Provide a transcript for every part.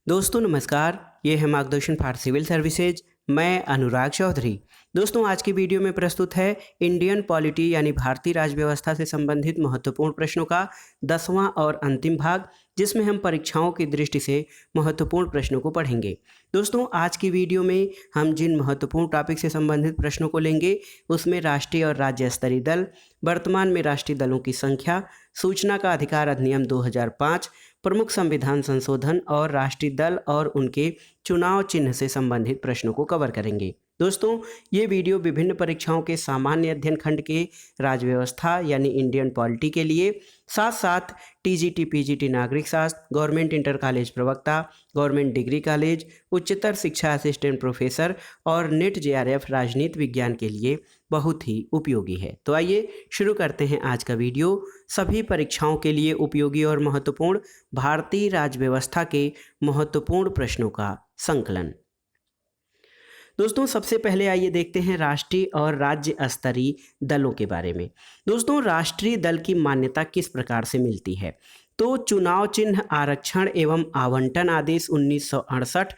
दोस्तों नमस्कार, ये है मार्गदर्शन फॉर सिविल सर्विसेज। मैं अनुराग चौधरी। दोस्तों आज की वीडियो में प्रस्तुत है इंडियन पॉलिटी यानी भारतीय राज्य व्यवस्था से संबंधित महत्वपूर्ण प्रश्नों का 10वां और अंतिम भाग, जिसमें हम परीक्षाओं की दृष्टि से महत्वपूर्ण प्रश्नों को पढ़ेंगे। दोस्तों आज की वीडियो में हम जिन महत्वपूर्ण टॉपिक से संबंधित प्रश्नों को लेंगे उसमें राष्ट्रीय और राज्य स्तरीय दल, वर्तमान में राष्ट्रीय दलों की संख्या, सूचना का अधिकार अधिनियम 2005, प्रमुख संविधान संशोधन और राष्ट्रीय दल और उनके चुनाव चिन्ह से संबंधित प्रश्नों को कवर करेंगे। दोस्तों ये वीडियो विभिन्न परीक्षाओं के सामान्य अध्ययन खंड के राज्य व्यवस्था यानी इंडियन पॉलिटी के लिए, साथ साथ टीजीटी पीजीटी नागरिक शास्त्र, गवर्नमेंट इंटर कॉलेज प्रवक्ता, गवर्नमेंट डिग्री कॉलेज, उच्चतर शिक्षा असिस्टेंट प्रोफेसर और नेट जेआरएफ राजनीति विज्ञान के लिए बहुत ही उपयोगी है। तो आइए शुरू करते हैं आज का वीडियो। सभी परीक्षाओं के लिए उपयोगी और महत्वपूर्ण भारतीय राज्य व्यवस्था के महत्वपूर्ण प्रश्नों का संकलन। दोस्तों सबसे पहले आइए देखते हैं राष्ट्रीय और राज्य स्तरीय दलों के बारे में। दोस्तों राष्ट्रीय दल की मान्यता किस प्रकार से मिलती है? तो चुनाव चिन्ह आरक्षण एवं आवंटन आदेश 1968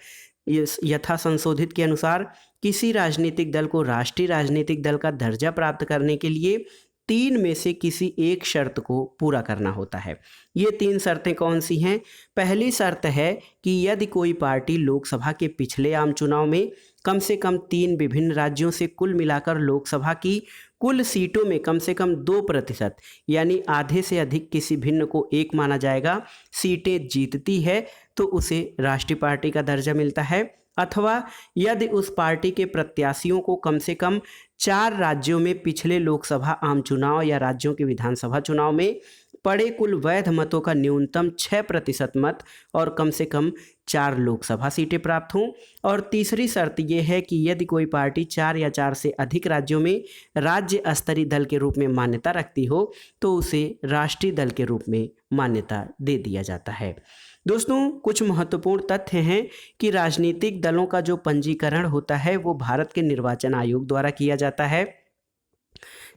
यथा संशोधित के अनुसार किसी राजनीतिक दल को राष्ट्रीय राजनीतिक दल का दर्जा प्राप्त करने के लिए 3 में से किसी एक शर्त को पूरा करना होता है। ये 3 शर्तें कौन सी हैं? पहली शर्त है कि यदि कोई पार्टी लोकसभा के पिछले आम चुनाव में कम से कम 3 विभिन्न राज्यों से कुल मिलाकर लोकसभा की कुल सीटों में कम से कम 2% यानी आधे से अधिक किसी भिन्न को एक माना जाएगा सीटें जीतती है, तो उसे राष्ट्रीय पार्टी का दर्जा मिलता है। अथवा यदि उस पार्टी के प्रत्याशियों को कम से कम 4 राज्यों में पिछले लोकसभा आम चुनाव या राज्यों के विधानसभा चुनाव में पड़े कुल वैध मतों का न्यूनतम 6% मत और कम से कम 4 लोकसभा सीटें प्राप्त हों। और तीसरी शर्त यह है कि यदि कोई पार्टी 4 या 4 से अधिक राज्यों में राज्य स्तरीय दल के रूप में मान्यता रखती हो तो उसे राष्ट्रीय दल के रूप में मान्यता दे दिया जाता है। दोस्तों कुछ महत्वपूर्ण तथ्य हैं कि राजनीतिक दलों का जो पंजीकरण होता है वो भारत के निर्वाचन आयोग द्वारा किया जाता है।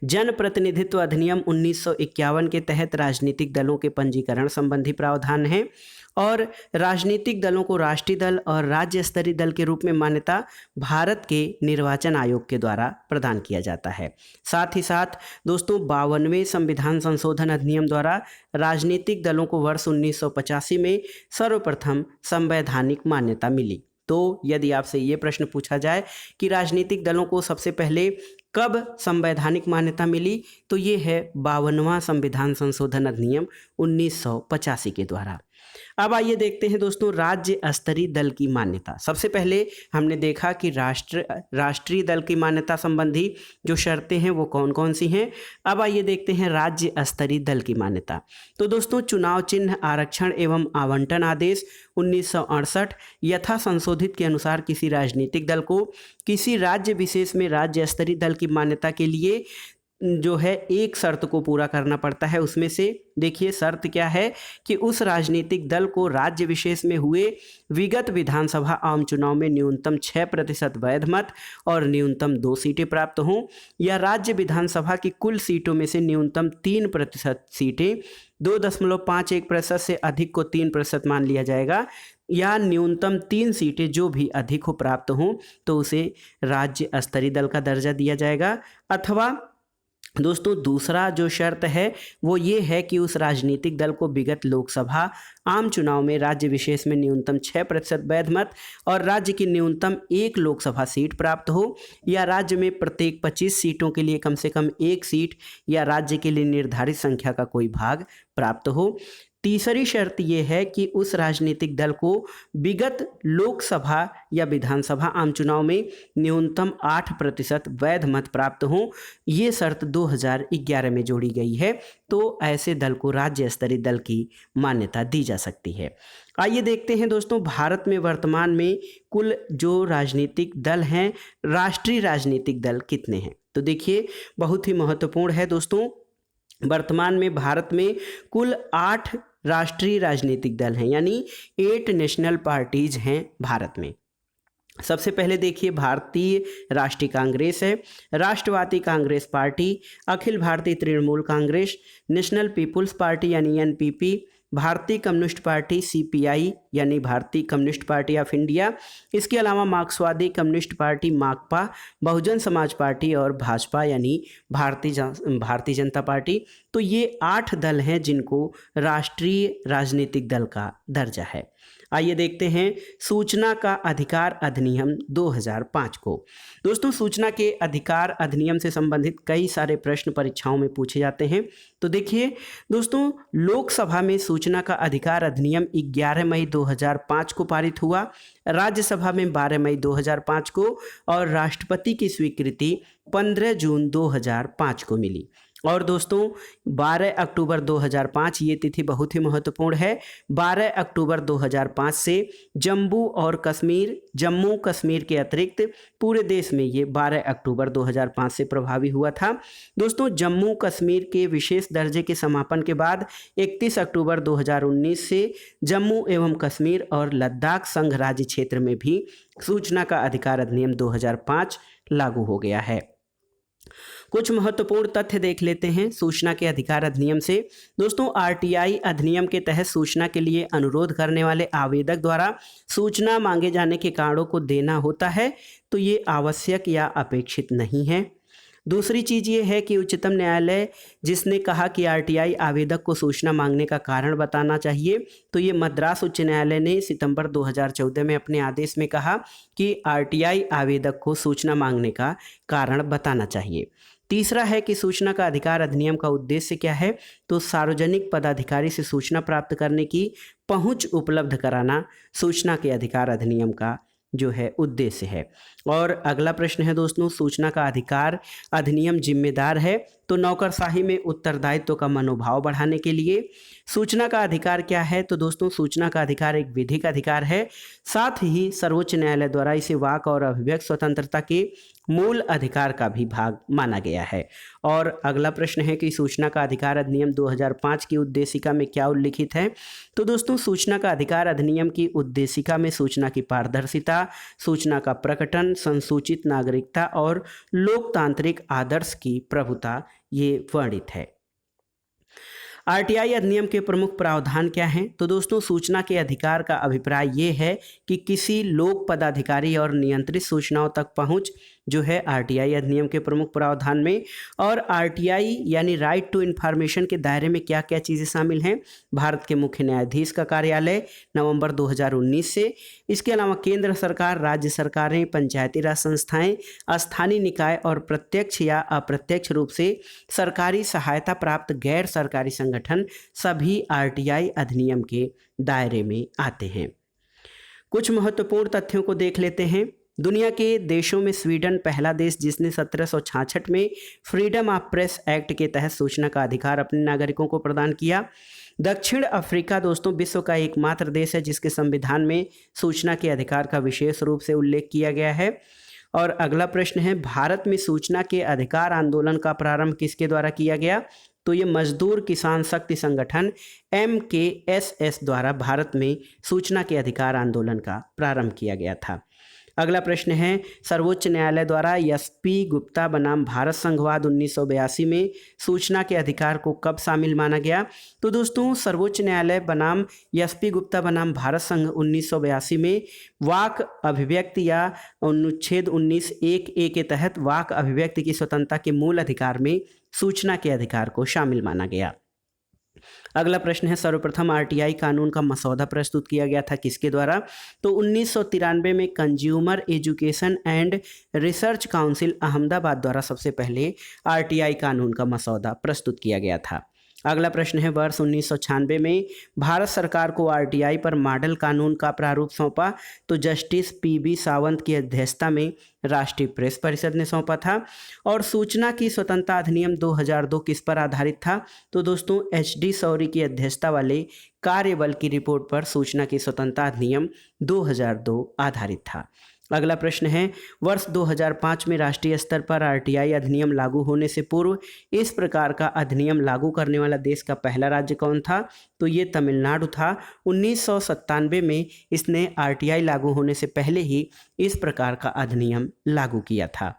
जन प्रतिनिधित्व अधिनियम 1951 के तहत राजनीतिक दलों के पंजीकरण संबंधी प्रावधान है और राजनीतिक दलों को राष्ट्रीय दल और राज्य स्तरीय दल के रूप में मान्यता भारत के निर्वाचन आयोग के द्वारा प्रदान किया जाता है। साथ ही साथ दोस्तों 52वें संविधान संशोधन अधिनियम द्वारा राजनीतिक दलों को वर्ष 1985 में सर्वप्रथम संवैधानिक मान्यता मिली। तो यदि आपसे ये प्रश्न पूछा जाए कि राजनीतिक दलों को सबसे पहले कब संवैधानिक मान्यता मिली, तो ये है 52वां संविधान संशोधन अधिनियम 1985 के द्वारा। अब आइए देखते हैं दोस्तों राज्य स्तरीय दल की मान्यता। सबसे पहले हमने देखा कि राष्ट्रीय दल की मान्यता संबंधी जो शर्तें हैं वो कौन कौन सी हैं। अब आइए देखते हैं राज्य स्तरीय दल की मान्यता। तो दोस्तों चुनाव चिन्ह आरक्षण एवं आवंटन आदेश 1968 यथा संशोधित के अनुसार किसी राजनीतिक दल को किसी राज्य विशेष में राज्य स्तरीय दल की मान्यता के लिए जो है एक शर्त को पूरा करना पड़ता है। उसमें से देखिए शर्त क्या है कि उस राजनीतिक दल को राज्य विशेष में हुए विगत विधानसभा आम चुनाव में न्यूनतम 6% वैध मत और न्यूनतम 2 सीटें प्राप्त हों, या राज्य विधानसभा की कुल सीटों में से न्यूनतम 3% सीटें 2.51% से अधिक को 3% मान लिया जाएगा, या न्यूनतम 3 सीटें जो भी अधिक हो प्राप्त हों तो उसे राज्य स्तरीय दल का दर्जा दिया जाएगा। अथवा दोस्तों दूसरा जो शर्त है वो ये है कि उस राजनीतिक दल को विगत लोकसभा आम चुनाव में राज्य विशेष में न्यूनतम 6% वैध मत और राज्य की न्यूनतम 1 लोकसभा सीट प्राप्त हो, या राज्य में प्रत्येक 25 सीटों के लिए कम से कम 1 सीट या राज्य के लिए निर्धारित संख्या का कोई भाग प्राप्त हो। तीसरी शर्त यह है कि उस राजनीतिक दल को विगत लोकसभा या विधानसभा आम चुनाव में न्यूनतम 8% वैध मत प्राप्त हों। ये शर्त 2011 में जोड़ी गई है, तो ऐसे दल को राज्य स्तरीय दल की मान्यता दी जा सकती है। आइए देखते हैं दोस्तों भारत में वर्तमान में कुल जो राजनीतिक दल हैं, राष्ट्रीय राजनीतिक दल कितने हैं? तो देखिए बहुत ही महत्वपूर्ण है दोस्तों, वर्तमान में भारत में कुल 8 राष्ट्रीय राजनीतिक दल हैं, यानी 8 नेशनल पार्टीज हैं भारत में। सबसे पहले देखिए भारतीय राष्ट्रीय कांग्रेस है, राष्ट्रवादी Congress party, Akhil Bharatiya Trinamool Congress, national people's party यानी NPP, Bharatiya communist party CPI यानी Bharatiya communist party of India, इसके अलावा मार्क्सवादी कम्युनिस्ट पार्टी माकपा, बहुजन समाज पार्टी और भाजपा यानी भारतीय जनता पार्टी। तो ये 8 दल हैं जिनको राष्ट्रीय राजनीतिक दल का दर्जा है। आइए देखते हैं सूचना का अधिकार अधिनियम 2005 को। दोस्तों, सूचना के अधिकार अधिनियम से संबंधित कई सारे प्रश्न परीक्षाओं में पूछे जाते हैं। तो देखिए दोस्तों, लोकसभा में सूचना का अधिकार अधिनियम 11 मई 2005 को पारित हुआ, राज्यसभा में 12 मई 2005 को और राष्ट्रपति की स्वीकृति 15 जून 2005 को मिली। और दोस्तों 12 अक्टूबर 2005 ये तिथि बहुत ही महत्वपूर्ण है। 12 अक्टूबर 2005 से जम्मू कश्मीर के अतिरिक्त पूरे देश में ये 12 अक्टूबर 2005 से प्रभावी हुआ था। दोस्तों, जम्मू कश्मीर के विशेष दर्जे के समापन के बाद 31 अक्टूबर 2019 से जम्मू एवं कश्मीर और लद्दाख संघ राज्य क्षेत्र में भी सूचना का अधिकार अधिनियम 2005 लागू हो गया है। कुछ महत्वपूर्ण तथ्य देख लेते हैं सूचना के अधिकार अधिनियम से। दोस्तों, आरटीआई अधिनियम के तहत सूचना के लिए अनुरोध करने वाले आवेदक द्वारा सूचना मांगे जाने के कारणों को देना होता है, तो ये आवश्यक या अपेक्षित नहीं है। दूसरी चीज़ ये है कि उच्चतम न्यायालय जिसने कहा कि आरटीआई आवेदक को सूचना मांगने का कारण बताना चाहिए, तो ये मद्रास उच्च न्यायालय ने सितंबर 2014 में अपने आदेश में कहा कि आरटीआई आवेदक को सूचना मांगने का कारण बताना चाहिए। तीसरा है कि सूचना का अधिकार अधिनियम का उद्देश्य क्या है, तो सार्वजनिक पदाधिकारी से सूचना प्राप्त करने की पहुंच उपलब्ध कराना सूचना के अधिकार अधिनियम का जो है उद्देश्य है। और अगला प्रश्न है दोस्तों, सूचना का अधिकार अधिनियम जिम्मेदार है, तो नौकरशाही में उत्तरदायित्व का मनोभाव बढ़ाने के लिए। सूचना का अधिकार क्या है, तो दोस्तों सूचना का अधिकार एक विधिक अधिकार है, साथ ही सर्वोच्च न्यायालय द्वारा इसे वाक और अभिव्यक्ति स्वतंत्रता के मूल अधिकार का भी भाग माना गया है। और अगला प्रश्न है कि सूचना का अधिकार अधिनियम 2005 की उद्देशिका में क्या उल्लिखित है, तो दोस्तों सूचना का अधिकार अधिनियम की उद्देशिका में सूचना की पारदर्शिता, सूचना का प्रकटन, संसूचित नागरिकता और लोकतांत्रिक आदर्श की प्रभुता ये वर्णित है। आरटीआई अधिनियम के प्रमुख प्रावधान क्या हैं, तो दोस्तों सूचना के अधिकार का अभिप्राय ये है कि किसी लोक पदाधिकारी और नियंत्रित सूचनाओं तक पहुंच जो है आरटीआई अधिनियम के प्रमुख प्रावधान में। और आरटीआई यानी राइट टू इन्फॉर्मेशन के दायरे में क्या क्या चीज़ें शामिल हैं, भारत के मुख्य न्यायाधीश का कार्यालय नवंबर 2019 से, इसके अलावा केंद्र सरकार, राज्य सरकारें, पंचायती राज संस्थाएं, स्थानीय निकाय और प्रत्यक्ष या अप्रत्यक्ष रूप से सरकारी सहायता प्राप्त गैर सरकारी संगठन सभी आरटीआई अधिनियम के दायरे में आते हैं। कुछ महत्वपूर्ण तथ्यों को देख लेते हैं। दुनिया के देशों में स्वीडन पहला देश जिसने 1766 में फ्रीडम ऑफ प्रेस एक्ट के तहत सूचना का अधिकार अपने नागरिकों को प्रदान किया। दक्षिण अफ्रीका दोस्तों विश्व का एकमात्र देश है जिसके संविधान में सूचना के अधिकार का विशेष रूप से उल्लेख किया गया है। और अगला प्रश्न है, भारत में सूचना के अधिकार आंदोलन का प्रारंभ किसके द्वारा किया गया, तो ये मजदूर किसान शक्ति संगठन MKSS द्वारा भारत में सूचना के अधिकार आंदोलन का प्रारंभ किया गया था। अगला प्रश्न है, सर्वोच्च न्यायालय द्वारा SP गुप्ता बनाम भारत संघवाद 1982 में सूचना के अधिकार को कब शामिल माना गया, तो दोस्तों सर्वोच्च न्यायालय बनाम SP गुप्ता बनाम भारत संघ 1982 में वाक अभिव्यक्ति या अनुच्छेद 19(1)(a) के तहत वाक अभिव्यक्ति की स्वतंत्रता के मूल अधिकार में सूचना के अधिकार को शामिल माना गया। अगला प्रश्न है, सर्वप्रथम आरटीआई कानून का मसौदा प्रस्तुत किया गया था किसके द्वारा, तो 1993 में consumer education and research council Ahmedabad द्वारा सबसे पहले आरटीआई कानून का मसौदा प्रस्तुत किया गया था। अगला प्रश्न है, वर्ष 1996 में भारत सरकार को आरटीआई पर मॉडल कानून का प्रारूप सौंपा, तो जस्टिस PB सावंत की अध्यक्षता में राष्ट्रीय प्रेस परिषद ने सौंपा था। और सूचना की स्वतंत्रता अधिनियम 2002 किस पर आधारित था, तो दोस्तों HD शौरी की अध्यक्षता वाले कार्यबल की रिपोर्ट पर सूचना की स्वतंत्रता अधिनियम 2002 आधारित था। अगला प्रश्न है, वर्ष 2005 में राष्ट्रीय स्तर पर आरटीआई अधिनियम लागू होने से पूर्व इस प्रकार का अधिनियम लागू करने वाला देश का पहला राज्य कौन था, तो ये तमिलनाडु था। 1997 में इसने आरटीआई लागू होने से पहले ही इस प्रकार का अधिनियम लागू किया था।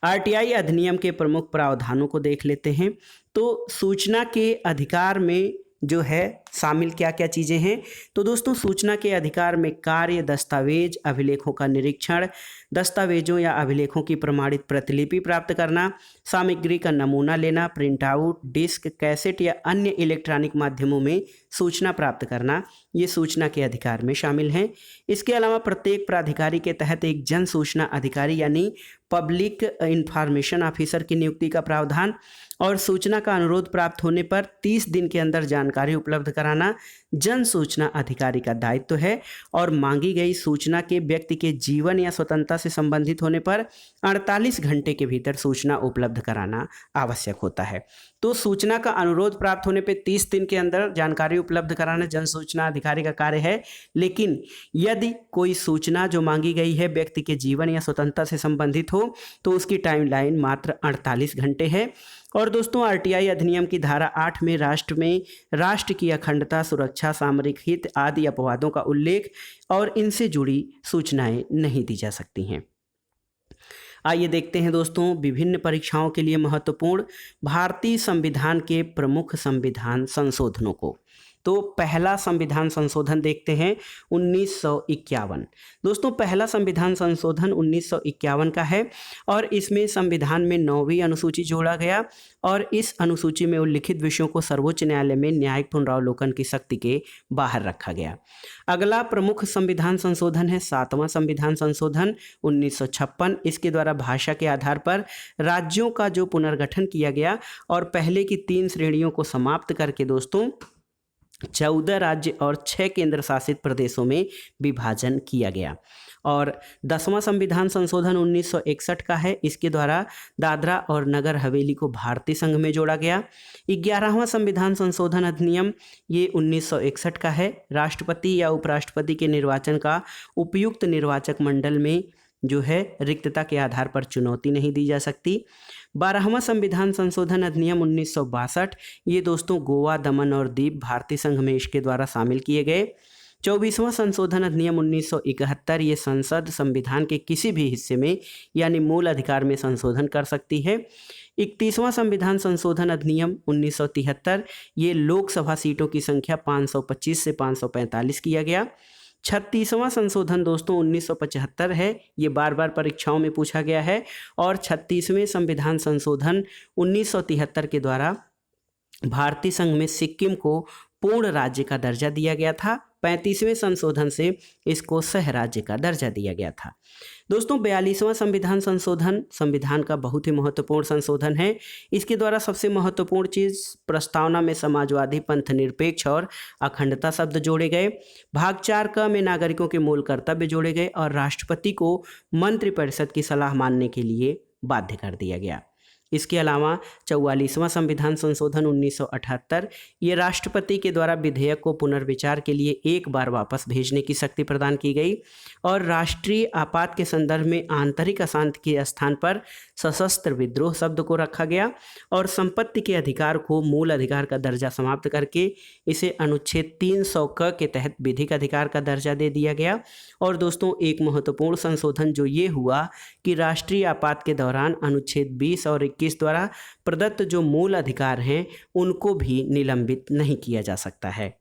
आरटीआई अधिनियम के प्रमुख प्रावधानों को देख लेते हैं। तो सूचना के अधिकार में जो है शामिल क्या क्या चीज़ें हैं। तो दोस्तों सूचना के अधिकार में कार्य, दस्तावेज, अभिलेखों का निरीक्षण, दस्तावेजों या अभिलेखों की प्रमाणित प्रतिलिपि प्राप्त करना, सामग्री का नमूना लेना, प्रिंट आउट, डिस्क, कैसेट या अन्य इलेक्ट्रॉनिक माध्यमों में सूचना प्राप्त करना, ये सूचना के अधिकार में शामिल हैं। इसके अलावा प्रत्येक प्राधिकारी के तहत एक जन सूचना अधिकारी यानी पब्लिक इंफॉर्मेशन ऑफिसर की नियुक्ति का प्रावधान और सूचना का अनुरोध प्राप्त होने पर 30 दिन के अंदर जानकारी उपलब्ध कराना जन सूचना अधिकारी का दायित्व है और मांगी गई सूचना के व्यक्ति के जीवन या स्वतंत्रता से संबंधित होने पर 48 घंटे के भीतर सूचना उपलब्ध कराना आवश्यक होता है। तो सूचना का अनुरोध प्राप्त होने पर 30 दिन के अंदर जानकारी उपलब्ध कराना जन सूचना अधिकारी का कार्य है, लेकिन यदि कोई सूचना जो मांगी गई है व्यक्ति के जीवन या स्वतंत्रता से संबंधित हो तो उसकी टाइमलाइन मात्र 48 घंटे है। और दोस्तों आरटीआई अधिनियम की धारा 8 में राष्ट्र की अखंडता, सुरक्षा, सामरिक हित आदि अपवादों का उल्लेख और इनसे जुड़ी सूचनाएं नहीं दी जा सकती हैं। आइए देखते हैं दोस्तों विभिन्न परीक्षाओं के लिए महत्वपूर्ण भारतीय संविधान के प्रमुख संविधान संशोधनों को। तो पहला संविधान संशोधन देखते हैं 1951। दोस्तों पहला संविधान संशोधन 1951 का है और इसमें संविधान में 9वीं अनुसूची जोड़ा गया और इस अनुसूची में उल्लिखित विषयों को सर्वोच्च न्यायालय में न्यायिक पुनरावलोकन की शक्ति के बाहर रखा गया। अगला प्रमुख संविधान संशोधन है 7वां संविधान संशोधन 1956। इसके द्वारा भाषा के आधार पर राज्यों का जो पुनर्गठन किया गया और पहले की 3 श्रेणियों को समाप्त करके दोस्तों 14 राज्य और 6 केंद्र शासित प्रदेशों में विभाजन किया गया। और 10वां संविधान संशोधन 1961 का है। इसके द्वारा दादरा और नगर हवेली को भारतीय संघ में जोड़ा गया। 11वां संविधान संशोधन अधिनियम ये 1961 का है। राष्ट्रपति या उपराष्ट्रपति के निर्वाचन का उपयुक्त निर्वाचक मंडल में जो है रिक्तता के आधार पर चुनौती नहीं दी जा सकती। 12वां संविधान संशोधन अधिनियम 1962 ये दोस्तों गोवा, दमन और दीव भारतीय संघ में इसके द्वारा शामिल किए गए। 24वां संशोधन अधिनियम 1971 ये संसद संविधान के किसी भी हिस्से में यानी मूल अधिकार में संशोधन कर सकती है। 31वां संविधान संशोधन अधिनियम 1973 ये लोकसभा सीटों की संख्या 525 से 545 किया गया। 36वां संशोधन दोस्तों 1975 है। ये बार बार परीक्षाओं में पूछा गया है और 36वें संविधान संशोधन 1973 के द्वारा भारतीय संघ में सिक्किम को पूर्ण राज्य का दर्जा दिया गया था। 35वें संशोधन से इसको सह राज्य का दर्जा दिया गया था। दोस्तों 42वां संविधान संशोधन संविधान का बहुत ही महत्वपूर्ण संशोधन है। इसके द्वारा सबसे महत्वपूर्ण चीज़ प्रस्तावना में समाजवादी, पंथ निरपेक्ष और अखंडता शब्द जोड़े गए। भाग 4 क में नागरिकों के मूल कर्तव्य जोड़े गए और राष्ट्रपति को मंत्रिपरिषद की सलाह मानने के लिए बाध्य कर दिया गया। इसके अलावा 44वां संविधान संशोधन 1978 ये राष्ट्रपति के द्वारा विधेयक को पुनर्विचार के लिए एक बार वापस भेजने की शक्ति प्रदान की गई और राष्ट्रीय आपात के संदर्भ में आंतरिक अशांति के स्थान पर सशस्त्र विद्रोह शब्द को रखा गया और संपत्ति के अधिकार को मूल अधिकार का दर्जा समाप्त करके इसे अनुच्छेद 300 क के तहत विधिक अधिकार का दर्जा दे दिया गया। और दोस्तों एक महत्वपूर्ण संशोधन जो ये हुआ कि राष्ट्रीय आपात के दौरान अनुच्छेद 20 और 21 द्वारा प्रदत्त जो मूल अधिकार हैं उनको भी निलंबित नहीं किया जा सकता है।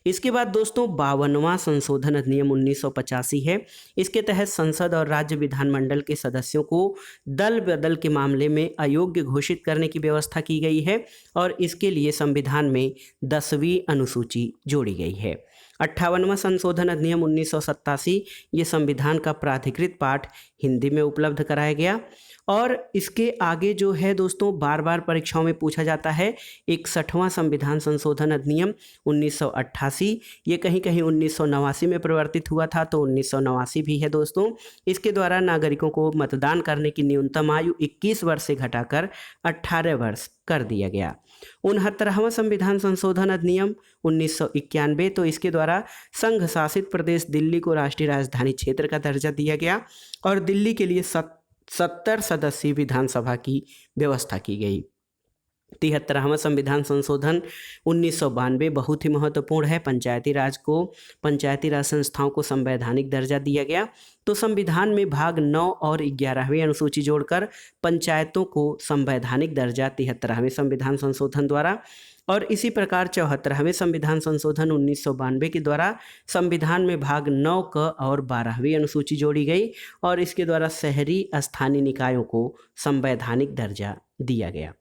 इसके बाद दोस्तों 52वां संशोधन अधिनियम 1985 है। इसके तहत संसद और राज्य विधानमंडल के सदस्यों को दल बदल के मामले में अयोग्य घोषित करने की व्यवस्था की गई है और इसके लिए संविधान में 10वीं अनुसूची जोड़ी गई है। 58वां संशोधन अधिनियम 1987 ये संविधान का प्राधिकृत पाठ हिंदी में उपलब्ध कराया गया। और इसके आगे जो है दोस्तों बार बार परीक्षाओं में पूछा जाता है 61वां संविधान संशोधन अधिनियम 1988 ये कहीं कहीं 1989 में परिवर्तित हुआ था, तो 1989 भी है दोस्तों। इसके द्वारा नागरिकों को मतदान करने की न्यूनतम आयु 21 वर्ष से घटाकर 18 वर्ष कर दिया गया। 69वां संविधान संशोधन अधिनियम 1991 तो इसके द्वारा संघ शासित प्रदेश दिल्ली को राष्ट्रीय राजधानी क्षेत्र का दर्जा दिया गया और दिल्ली के लिए 70 सदस्यीय विधानसभा की व्यवस्था की गई। 73वां संविधान संशोधन 1992 बहुत ही महत्वपूर्ण है। पंचायती राज संस्थाओं को संवैधानिक दर्जा दिया गया। तो संविधान में भाग 9 और 11वीं अनुसूची जोड़कर पंचायतों को संवैधानिक दर्जा 73वें संविधान संशोधन द्वारा, और इसी प्रकार 74वें संविधान संशोधन 1992 के द्वारा संविधान में भाग 9 क और 12वीं अनुसूची जोड़ी गई और इसके द्वारा शहरी स्थानीय निकायों को संवैधानिक दर्जा दिया गया।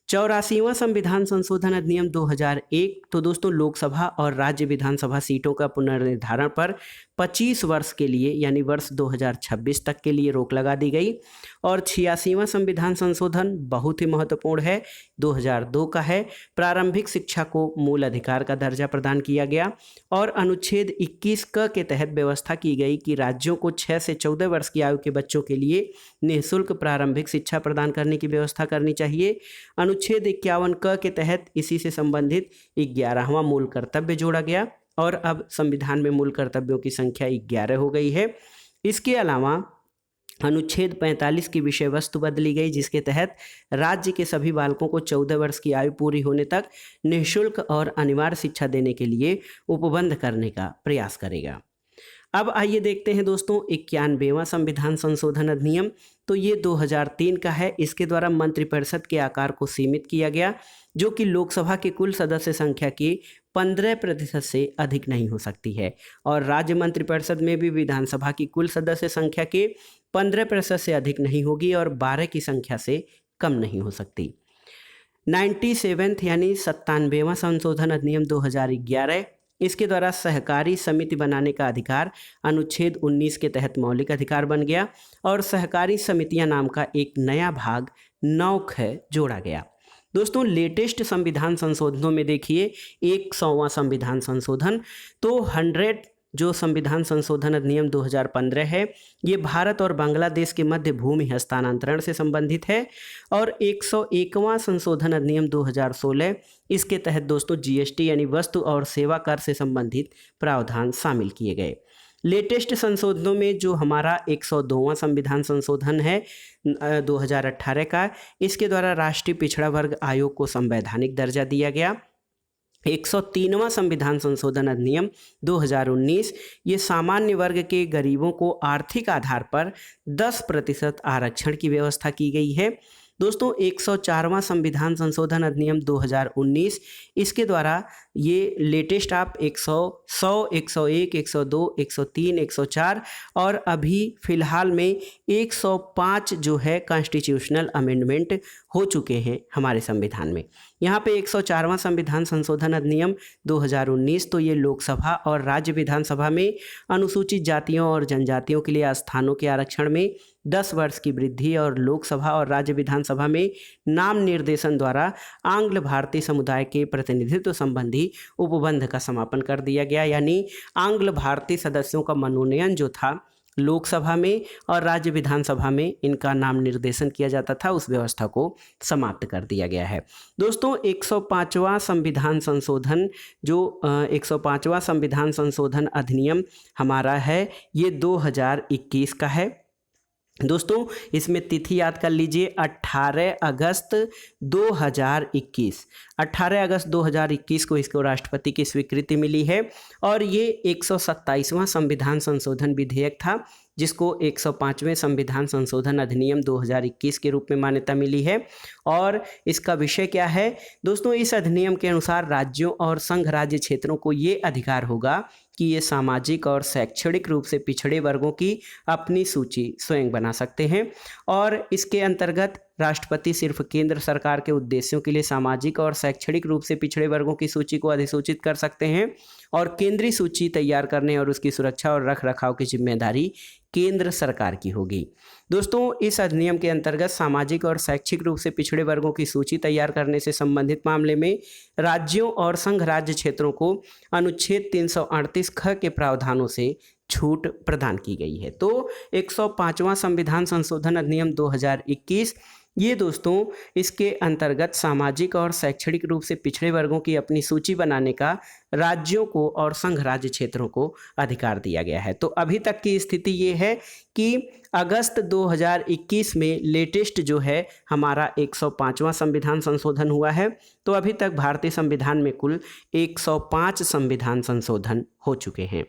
84वां संविधान संशोधन अधिनियम 2001 तो दोस्तों लोकसभा और राज्य विधानसभा सीटों का पुनर्निर्धारण पर 25 वर्ष के लिए यानी वर्ष 2026 तक के लिए रोक लगा दी गई। और 86वां संविधान संशोधन बहुत ही महत्वपूर्ण है, 2002 का है। प्रारंभिक शिक्षा को मूल अधिकार का दर्जा प्रदान किया गया और अनुच्छेद 21 क के तहत व्यवस्था की गई कि राज्यों को 6 से 14 वर्ष की आयु के बच्चों के लिए निःशुल्क प्रारंभिक शिक्षा प्रदान करने की व्यवस्था करनी चाहिए। अनुच्छेद 51 क के तहत इसी से संबंधित 11वां मूल कर्तव्य जोड़ा गया और अब संविधान में मूल कर्तव्यों की संख्या 11 हो गई है। इसके अलावा अनुच्छेद 45 की विषय वस्तु बदली गई, जिसके तहत राज्य के सभी बालकों को 14 वर्ष की आयु पूरी होने तक निःशुल्क और अनिवार्य शिक्षा देने के लिए उपबंध करने का प्रयास करेगा। अब आइए देखते हैं दोस्तों 91वां संविधान संशोधन अधिनियम। तो ये 2003 का है। इसके द्वारा मंत्रिपरिषद के आकार को सीमित किया गया, जो कि लोकसभा के कुल सदस्य संख्या की 15% से अधिक नहीं हो सकती है, और राज्य मंत्रिपरिषद में भी विधानसभा की कुल सदस्य संख्या के 15% से अधिक नहीं होगी और 12 की संख्या से कम नहीं हो सकती। 97 यानी 97वां संशोधन अधिनियम 2011, इसके द्वारा सहकारी समिति बनाने का अधिकार अनुच्छेद 19 के तहत मौलिक अधिकार बन गया और सहकारी समितियां नाम का एक नया भाग 9ख जोड़ा गया। दोस्तों लेटेस्ट संविधान संशोधनों में देखिए 100वां संविधान संशोधन, तो 100 जो संविधान संशोधन अधिनियम 2015 है, ये भारत और बांग्लादेश के मध्य भूमि हस्तांतरण से संबंधित है। और 101वां संशोधन अधिनियम 2016, इसके तहत दोस्तों जीएसटी यानी वस्तु और सेवा कर से संबंधित प्रावधान शामिल किए गए। लेटेस्ट संशोधनों में जो हमारा 102वां संविधान संशोधन है 2018 का, इसके द्वारा राष्ट्रीय पिछड़ा वर्ग आयोग को संवैधानिक दर्जा दिया गया। 103वां संविधान संशोधन अधिनियम 2019, ये सामान्य वर्ग के गरीबों को आर्थिक आधार पर 10% आरक्षण की व्यवस्था की गई है। दोस्तों 104वां संविधान संशोधन अधिनियम 2019, इसके द्वारा ये लेटेस्ट आप 100, 101, 102, 103, 104 और अभी फ़िलहाल में 105 जो है कॉन्स्टिट्यूशनल अमेंडमेंट हो चुके हैं हमारे संविधान में। यहाँ पे 104वां संविधान संशोधन अधिनियम 2019, तो ये लोकसभा और राज्य विधानसभा में अनुसूचित जातियों और जनजातियों के लिए स्थानों के आरक्षण में 10 वर्ष की वृद्धि और लोकसभा और राज्य विधानसभा में नाम निर्देशन द्वारा आंग्ल भारतीय समुदाय के प्रतिनिधित्व संबंधी उपबंध का समापन कर दिया गया। यानी आंग्ल भारतीय सदस्यों का मनोनयन जो था लोकसभा में और राज्य विधानसभा में इनका नाम निर्देशन किया जाता था, उस व्यवस्था को समाप्त कर दिया गया है। दोस्तों 105वां संविधान संशोधन जो 105वां संविधान संशोधन अधिनियम हमारा है, ये 2021 का है। दोस्तों इसमें तिथि याद कर लीजिए 18 अगस्त 2021। 18 अगस्त 2021 को इसको राष्ट्रपति की स्वीकृति मिली है और ये 127वां संविधान संशोधन विधेयक था, जिसको 105वें संविधान संशोधन अधिनियम 2021 के रूप में मान्यता मिली है। और इसका विषय क्या है दोस्तों, इस अधिनियम के अनुसार राज्यों और संघ राज्य क्षेत्रों को ये अधिकार होगा कि ये सामाजिक और शैक्षणिक रूप से पिछड़े वर्गों की अपनी सूची स्वयं बना सकते हैं और इसके अंतर्गत राष्ट्रपति सिर्फ केंद्र सरकार के उद्देश्यों के लिए सामाजिक और शैक्षणिक रूप से पिछड़े वर्गों की सूची को अधिसूचित कर सकते हैं और केंद्रीय सूची तैयार करने और उसकी सुरक्षा और रख रखाव की जिम्मेदारी केंद्र सरकार की होगी। दोस्तों इस अधिनियम के अंतर्गत सामाजिक और शैक्षिक रूप से पिछड़े वर्गों की सूची तैयार करने से संबंधित मामले में राज्यों और संघ राज्य क्षेत्रों को अनुच्छेद 338 ख के प्रावधानों से छूट प्रदान की गई है। तो 105वां संविधान संशोधन अधिनियम 2021 ये दोस्तों इसके अंतर्गत सामाजिक और शैक्षणिक रूप से पिछड़े वर्गों की अपनी सूची बनाने का राज्यों को और संघ राज्य क्षेत्रों को अधिकार दिया गया है। तो अभी तक की स्थिति ये है कि अगस्त 2021 में लेटेस्ट जो है हमारा 105वां संविधान संशोधन हुआ है। तो अभी तक भारतीय संविधान में कुल 105 संविधान संशोधन हो चुके हैं।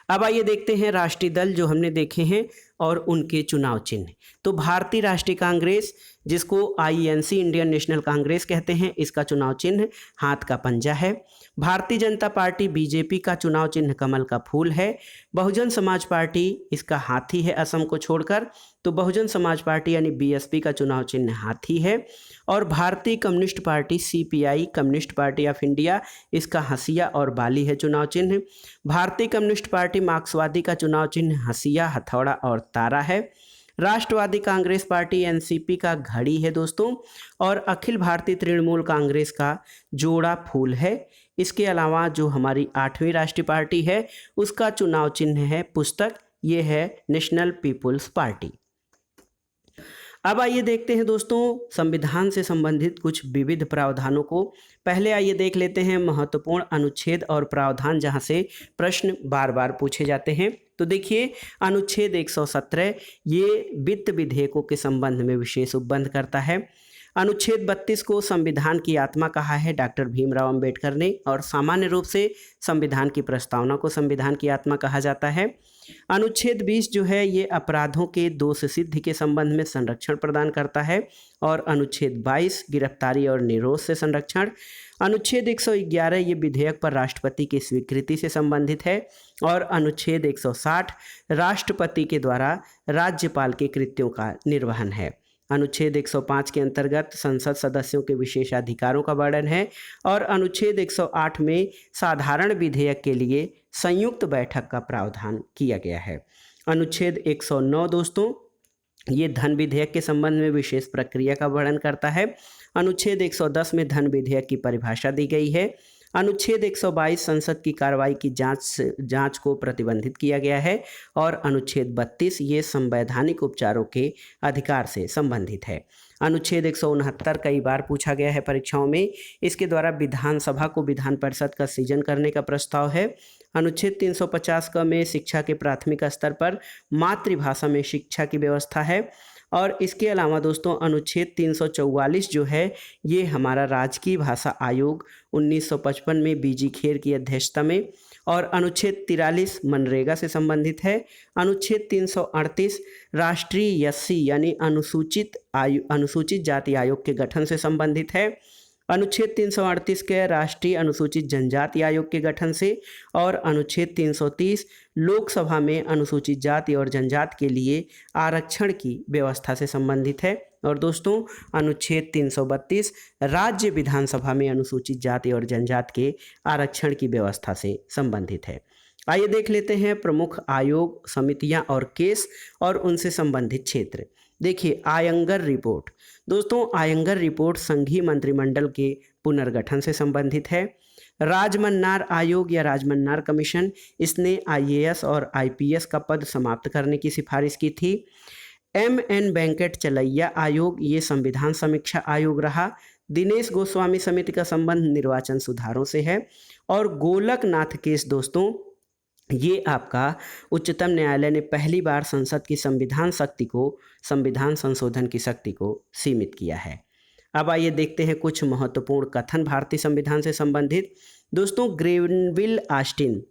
अब आइए देखते हैं राष्ट्रीय दल जो हमने देखे हैं और उनके चुनाव चिन्ह। तो भारतीय राष्ट्रीय कांग्रेस, जिसको आईएनसी इंडियन नेशनल कांग्रेस कहते हैं, इसका चुनाव चिन्ह हाथ का पंजा है। भारतीय जनता पार्टी बीजेपी का चुनाव चिन्ह कमल का फूल है। बहुजन समाज पार्टी, इसका हाथी है असम को छोड़कर, तो बहुजन समाज पार्टी यानी बीएसपी का चुनाव चिन्ह हाथी है। और भारतीय communist party CPI, communist party of India, इसका हंसिया और बाली है चुनाव चिन्ह। भारतीय कम्युनिस्ट पार्टी मार्क्सवादी का चुनाव चिन्ह हंसिया, हथौड़ा और तारा है। राष्ट्रवादी कांग्रेस पार्टी एनसीपी का घड़ी है दोस्तों। और अखिल भारतीय तृणमूल कांग्रेस का जोड़ा फूल है। इसके अलावा जो हमारी 8वीं राष्ट्रीय पार्टी है उसका चुनाव चिन्ह है पुस्तक, ये है नेशनल पीपुल्स पार्टी। अब आइए देखते हैं दोस्तों संविधान से संबंधित कुछ विविध प्रावधानों को। पहले आइए देख लेते हैं महत्वपूर्ण अनुच्छेद और प्रावधान जहां से प्रश्न बार बार पूछे जाते हैं। तो देखिए अनुच्छेद 117 ये वित्त विधेयकों के संबंध में विशेष उपबंध करता है। अनुच्छेद 32 को संविधान की आत्मा कहा है डॉक्टर भीमराव अंबेडकर ने, और सामान्य रूप से संविधान की प्रस्तावना को संविधान की आत्मा कहा जाता है। अनुच्छेद 20 जो है ये अपराधों के दोष सिद्धि के संबंध में संरक्षण प्रदान करता है। और अनुच्छेद 22 गिरफ्तारी और निरोध से संरक्षण। अनुच्छेद 111 ये विधेयक पर राष्ट्रपति की स्वीकृति से संबंधित है। और अनुच्छेद 160 राष्ट्रपति के द्वारा राज्यपाल के कृत्यों का निर्वहन है। अनुच्छेद 105 के अंतर्गत संसद सदस्यों के विशेषाधिकारों का वर्णन है। और अनुच्छेद 108 में साधारण विधेयक के लिए संयुक्त बैठक का प्रावधान किया गया है। अनुच्छेद 109 दोस्तों ये धन विधेयक के संबंध में विशेष प्रक्रिया का वर्णन करता है। अनुच्छेद 110 में धन विधेयक की परिभाषा दी गई है। अनुच्छेद 122 संसद की कार्रवाई की जांच को प्रतिबंधित किया गया है। और अनुच्छेद 32 ये संवैधानिक उपचारों के अधिकार से संबंधित है। अनुच्छेद 169 कई बार पूछा गया है परीक्षाओं में। इसके द्वारा विधानसभा को विधान परिषद का सृजन करने का प्रस्ताव है। अनुच्छेद 350 का में शिक्षा के प्राथमिक स्तर पर मातृभाषा में शिक्षा की व्यवस्था है। और इसके अलावा दोस्तों अनुच्छेद 344 जो है ये हमारा राजकीय भाषा आयोग 1955 में बीजी खेर की अध्यक्षता में। और अनुच्छेद 43 मनरेगा से संबंधित है। अनुच्छेद 338 राष्ट्रीय एससी यानी अनुसूचित जाति आयोग के गठन से संबंधित है। अनुच्छेद 338 के राष्ट्रीय अनुसूचित जनजाति आयोग के गठन से। और अनुच्छेद 330 लोकसभा में अनुसूचित जाति और जनजाति के लिए आरक्षण की व्यवस्था से संबंधित है। और दोस्तों अनुच्छेद 332 राज्य विधानसभा में अनुसूचित जाति और जनजाति के आरक्षण की व्यवस्था से संबंधित है। आइए देख लेते हैं प्रमुख आयोग, समितियां और केस और उनसे संबंधित क्षेत्र। देखिए आयंगर रिपोर्ट, दोस्तों आयंगर रिपोर्ट संघीय मंत्रिमंडल के पुनर्गठन से संबंधित है। राजमन्नार आयोग या राजमन्नार कमीशन, इसने आईएएस और आईपीएस का पद समाप्त करने की सिफारिश की थी। एमएन वेंकट चलैया आयोग ये संविधान समीक्षा आयोग रहा। दिनेश गोस्वामी समिति का संबंध निर्वाचन सुधारों से है। और गोलकनाथ केस दोस्तों ये आपका उच्चतम न्यायालय ने पहली बार संसद की संविधान संशोधन की शक्ति को सीमित किया है। अब आइए देखते हैं कुछ महत्वपूर्ण कथन भारतीय संविधान से संबंधित। दोस्तों ग्रेनविल ऑस्टिन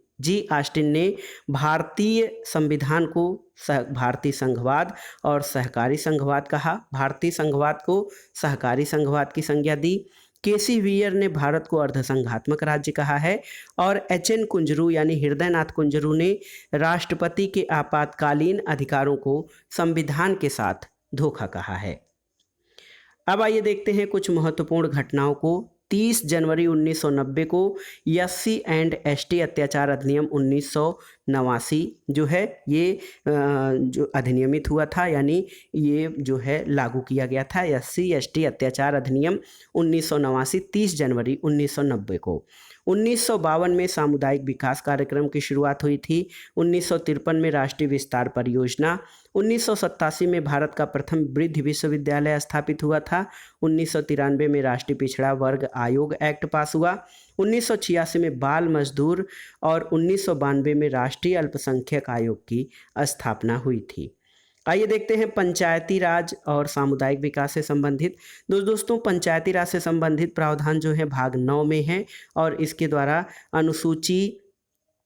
ने भारतीय संविधान को भारतीय संघवाद और सहकारी संघवाद कहा। भारतीय संघवाद को सहकारी संघवाद की संज्ञा दी। केसी वियर ने भारत को अर्धसंघात्मक राज्य कहा है। और एचएन कुंजरू यानी हृदयनाथ कुंजरू ने राष्ट्रपति के आपातकालीन अधिकारों को संविधान के साथ धोखा कहा है। अब आइए देखते हैं कुछ महत्वपूर्ण घटनाओं को। 30 जनवरी 1990 को एससी एंड एसटी अत्याचार अधिनियम 1989 जो है ये जो अधिनियमित हुआ था, यानी ये जो है लागू किया गया था। एससी एसटी अत्याचार अधिनियम 1989 30 जनवरी 1990 को। 1952 में सामुदायिक विकास कार्यक्रम की शुरुआत हुई थी। 1953 में राष्ट्रीय विस्तार परियोजना। 1987 में भारत का प्रथम वृद्ध विश्वविद्यालय स्थापित हुआ था। 1993 में राष्ट्रीय पिछड़ा वर्ग आयोग एक्ट पास हुआ। 1986 में बाल मजदूर और 1992 में राष्ट्रीय अल्पसंख्यक आयोग की स्थापना हुई थी। आइए देखते हैं पंचायती राज और सामुदायिक विकास से संबंधित। दोस्तों पंचायती राज से संबंधित प्रावधान जो है भाग 9 में है और इसके द्वारा अनुसूची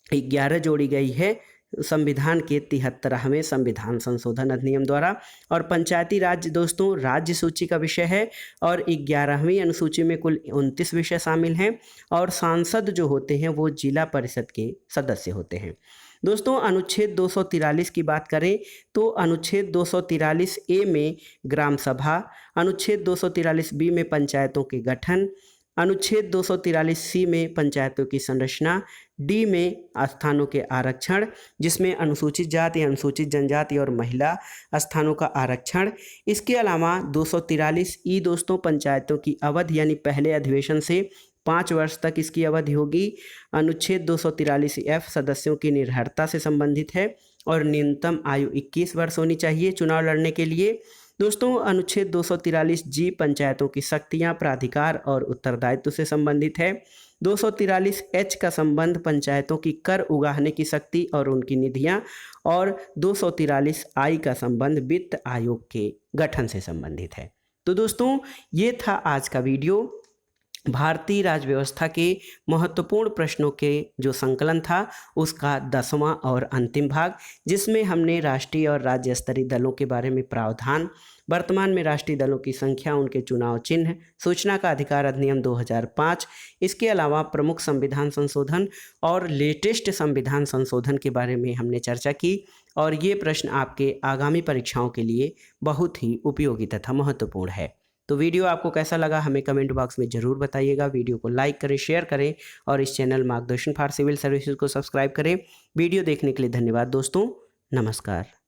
11 जोड़ी गई है संविधान के 73वें संविधान संशोधन अधिनियम द्वारा। और पंचायती राज दोस्तों राज्य सूची का विषय है और 11वीं अनुसूची में कुल 29 विषय शामिल हैं और सांसद जो होते हैं वो जिला परिषद के सदस्य होते हैं। दोस्तों अनुच्छेद 243 की बात करें तो अनुच्छेद 243 ए में ग्राम सभा, अनुच्छेद 243 बी में पंचायतों के गठन, अनुच्छेद 243 सी में पंचायतों की संरचना, डी में स्थानों के आरक्षण जिसमें अनुसूचित जाति, अनुसूचित जनजाति और महिला स्थानों का आरक्षण। इसके अलावा 243 ई दोस्तों पंचायतों की अवधि यानी पहले अधिवेशन से 5 वर्ष तक इसकी अवधि होगी। अनुच्छेद 243 एफ सदस्यों की निर्भरता से संबंधित है और न्यूनतम आयु 21 वर्ष होनी चाहिए चुनाव लड़ने के लिए। दोस्तों अनुच्छेद 243 जी पंचायतों की शक्तियां, प्राधिकार और उत्तरदायित्व से संबंधित है। 243 एच का संबंध पंचायतों की कर उगाहने की शक्ति और उनकी निधियां और 243 आई का संबंध वित्त आयोग के गठन से संबंधित है। तो दोस्तों ये था आज का वीडियो भारतीय राज्य व्यवस्था के महत्वपूर्ण प्रश्नों के जो संकलन था उसका 10वां और अंतिम भाग, जिसमें हमने राष्ट्रीय और राज्य स्तरीय दलों के बारे में प्रावधान, वर्तमान में राष्ट्रीय दलों की संख्या, उनके चुनाव चिन्ह, सूचना का अधिकार अधिनियम 2005, इसके अलावा प्रमुख संविधान संशोधन और लेटेस्ट संविधान संशोधन के बारे में हमने चर्चा की। और ये प्रश्न आपके आगामी परीक्षाओं के लिए बहुत ही उपयोगी तथा महत्वपूर्ण है। तो वीडियो आपको कैसा लगा हमें कमेंट बॉक्स में ज़रूर बताइएगा। वीडियो को लाइक करें, शेयर करें और इस चैनल मार्गदर्शन फॉर सिविल सर्विसेज को सब्सक्राइब करें। वीडियो देखने के लिए धन्यवाद दोस्तों, नमस्कार।